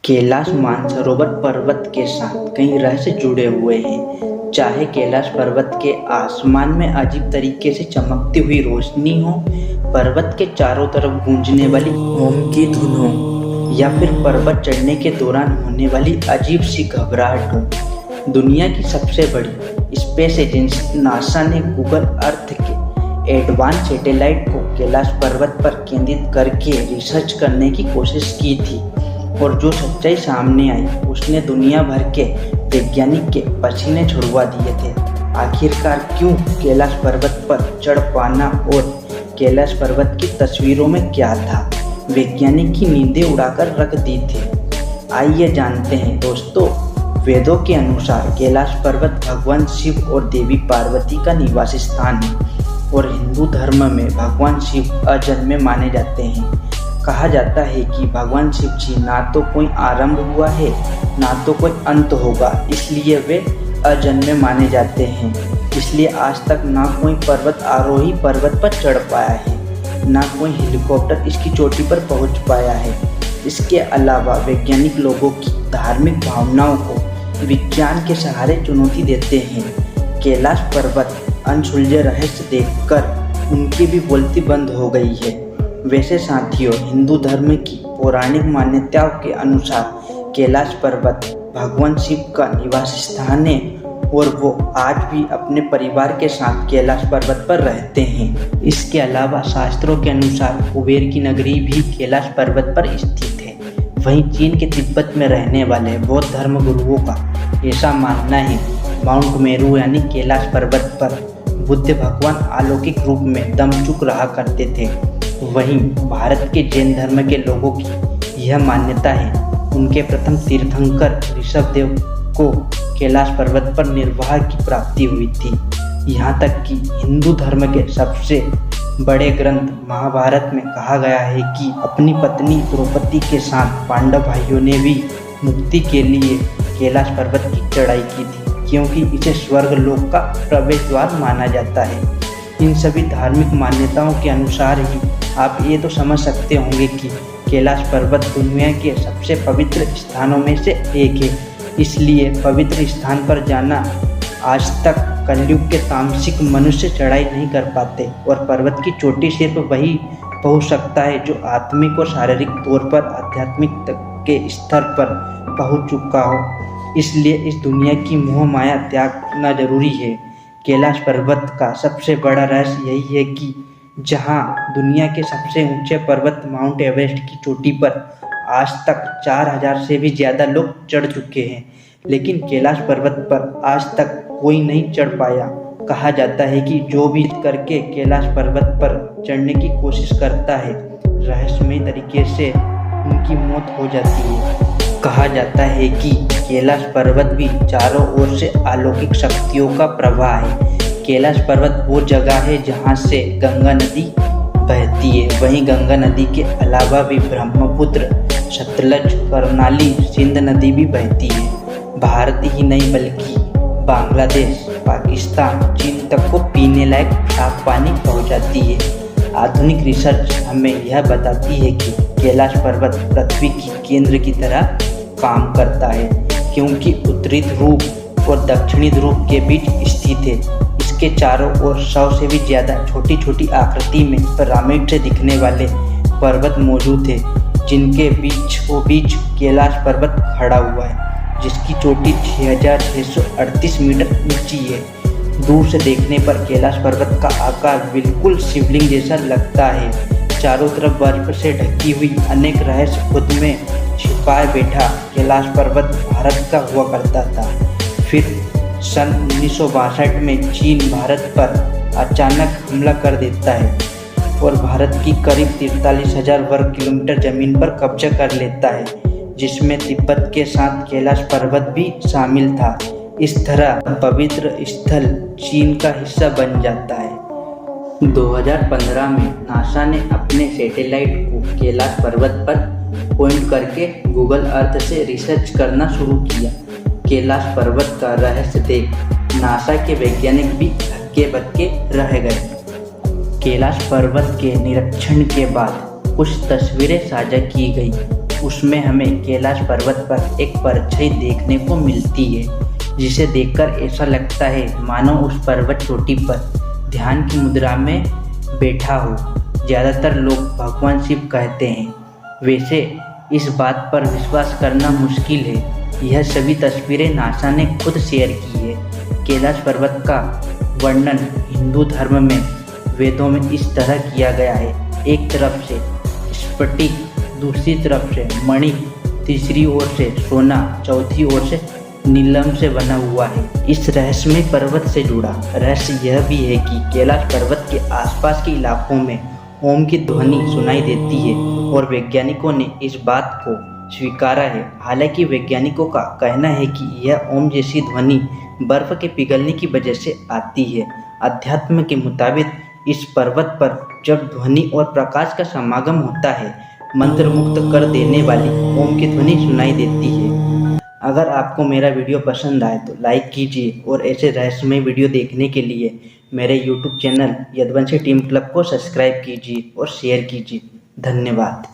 कैलाश मानसरोवर पर्वत के साथ कई रहस्य जुड़े हुए हैं। चाहे कैलाश पर्वत के आसमान में अजीब तरीके से चमकती हुई रोशनी हो, पर्वत के चारों तरफ गूंजने वाली ओम की धुन हो, या फिर पर्वत चढ़ने के दौरान होने वाली अजीब सी घबराहट हो। दुनिया की सबसे बड़ी स्पेस एजेंसी नासा ने गूगल अर्थ के एडवांस सैटेलाइट को कैलाश पर्वत पर केंद्रित करके रिसर्च करने की कोशिश की थी, और जो सच्चाई सामने आई उसने दुनिया भर के वैज्ञानिक के पसीने छुड़वा दिए थे। आखिरकार क्यों कैलाश पर्वत पर चढ़ पाना, और कैलाश पर्वत की तस्वीरों में क्या था, वैज्ञानिक की नींदें उड़ाकर रख दी थी। आइए जानते हैं दोस्तों। वेदों के अनुसार कैलाश पर्वत भगवान शिव और देवी पार्वती का निवास स्थान है, और हिंदू धर्म में भगवान शिव अजन्मे माने जाते हैं। कहा जाता है कि भगवान शिव जी ना तो कोई आरंभ हुआ है, ना तो कोई अंत होगा, इसलिए वे अजन्मे माने जाते हैं। इसलिए आज तक ना कोई पर्वत आरोही पर्वत पर चढ़ पाया है, ना कोई हेलीकॉप्टर इसकी चोटी पर पहुंच पाया है। इसके अलावा वैज्ञानिक लोगों की धार्मिक भावनाओं को विज्ञान के सहारे चुनौती देते हैं। कैलाश पर्वत अनसुलझे रहस्य देखकर उनकी भी बोलती बंद हो गई है। वैसे साथियों, हिंदू धर्म की पौराणिक मान्यताओं के अनुसार कैलाश पर्वत भगवान शिव का निवास स्थान है, और वो आज भी अपने परिवार के साथ कैलाश पर्वत पर रहते हैं। इसके अलावा शास्त्रों के अनुसार कुबेर की नगरी भी कैलाश पर्वत पर स्थित है। वहीं चीन के तिब्बत में रहने वाले बौद्ध धर्म गुरुओं का ऐसा मानना है माउंट मेरू यानी कैलाश पर्वत पर बुद्ध भगवान अलौकिक रूप में दम चुक रहा करते थे। वहीं भारत के जैन धर्म के लोगों की यह मान्यता है उनके प्रथम तीर्थंकर ऋषभदेव को कैलाश पर्वत पर निर्वाह की प्राप्ति हुई थी। यहाँ तक कि हिंदू धर्म के सबसे बड़े ग्रंथ महाभारत में कहा गया है कि अपनी पत्नी द्रौपदी के साथ पांडव भाइयों ने भी मुक्ति के लिए कैलाश पर्वत की चढ़ाई की थी, क्योंकि इसे स्वर्ग लोक का प्रवेश द्वार माना जाता है। इन सभी धार्मिक मान्यताओं के अनुसार ही आप ये तो समझ सकते होंगे कि कैलाश पर्वत दुनिया के सबसे पवित्र स्थानों में से एक है। इसलिए पवित्र स्थान पर जाना आज तक कलयुग के तामसिक मनुष्य चढ़ाई नहीं कर पाते, और पर्वत की चोटी सिर्फ वही पहुंच सकता है जो आत्मिक और शारीरिक तौर पर आध्यात्मिक के स्तर पर पहुंच चुका हो। इसलिए इस दुनिया की मोह माया त्यागना जरूरी है। कैलाश पर्वत का सबसे बड़ा रहस्य यही है कि जहां दुनिया के सबसे ऊंचे पर्वत माउंट एवरेस्ट की चोटी पर आज तक 4000 से भी ज़्यादा लोग चढ़ चुके हैं, लेकिन कैलाश पर्वत पर आज तक कोई नहीं चढ़ पाया। कहा जाता है कि जो भी करके कैलाश पर्वत पर चढ़ने की कोशिश करता है, रहस्यमय तरीके से उनकी मौत हो जाती है। कहा जाता है कि कैलाश पर्वत भी चारों ओर से अलौकिक शक्तियों का प्रवाह है। कैलाश पर्वत वो जगह है जहाँ से गंगा नदी बहती है। वहीं गंगा नदी के अलावा भी ब्रह्मपुत्र, सतलज, कर्नाली, सिंध नदी भी बहती है। भारत ही नहीं बल्कि बांग्लादेश, पाकिस्तान, चीन तक को पीने लायक साफ पानी पहुँचाती है। आधुनिक रिसर्च हमें यह बताती है कि कैलाश पर्वत पृथ्वी की केंद्र की तरह काम करता है, क्योंकि उत्तरी ध्रुव और दक्षिणी ध्रुव के बीच स्थित है। इसके चारों ओर 100 से भी ज़्यादा छोटी छोटी आकृति में पिरामिड से दिखने वाले पर्वत मौजूद है, जिनके बीच कैलाश पर्वत खड़ा हुआ है, जिसकी चोटी 6638 मीटर ऊंची है। दूर से देखने पर कैलाश पर्वत का आकार बिल्कुल शिवलिंग जैसा लगता है। चारों तरफ बर्फ से ढकी हुई अनेक रहस्य खुद में छिपाए बैठा कैलाश पर्वत भारत का हुआ करता था। फिर सन 1962 में चीन भारत पर अचानक हमला कर देता है और भारत की करीब 43,000 वर्ग किलोमीटर जमीन पर कब्जा कर लेता है, जिसमें तिब्बत के साथ कैलाश पर्वत भी शामिल था। इस तरह पवित्र स्थल चीन का हिस्सा बन जाता है। 2015 में नासा ने अपने सैटेलाइट को कैलाश पर्वत पर पॉइंट करके गूगल अर्थ से रिसर्च करना शुरू किया। कैलाश पर्वत का रहस्य देख नासा के वैज्ञानिक भी हक्के बक्के रह गए। कैलाश पर्वत के निरीक्षण के बाद कुछ तस्वीरें साझा की गई। उसमें हमें कैलाश पर्वत पर एक परछाई देखने को मिलती है, जिसे देखकर ऐसा लगता है मानो उस पर्वत चोटी पर ध्यान की मुद्रा में बैठा हो। ज़्यादातर लोग भगवान शिव कहते हैं, वैसे इस बात पर विश्वास करना मुश्किल है। यह सभी तस्वीरें नासा ने खुद शेयर की है। कैलाश पर्वत का वर्णन हिंदू धर्म में वेदों में इस तरह किया गया है, एक तरफ से स्फटिक, दूसरी तरफ से मणि, तीसरी ओर से सोना, चौथी ओर से नीलम से बना हुआ है। इस रहस्यमय पर्वत से जुड़ा रहस्य यह भी है कि कैलाश पर्वत के आसपास के इलाकों में ओम की ध्वनि सुनाई देती है और वैज्ञानिकों ने इस बात को स्वीकारा है। हालांकि वैज्ञानिकों का कहना है कि यह ओम जैसी ध्वनि बर्फ के पिघलने की वजह से आती है। अध्यात्म के मुताबिक इस पर्वत पर जब ध्वनि और प्रकाश का समागम होता है, मंत्रमुग्ध कर देने वाली ओम की ध्वनि सुनाई देती है। अगर आपको मेरा वीडियो पसंद आए तो लाइक कीजिए और ऐसे रहस्यमय वीडियो देखने के लिए मेरे YouTube channel Yaduvanshi team club को सब्सक्राइब कीजिए और शेयर कीजिए। धन्यवाद।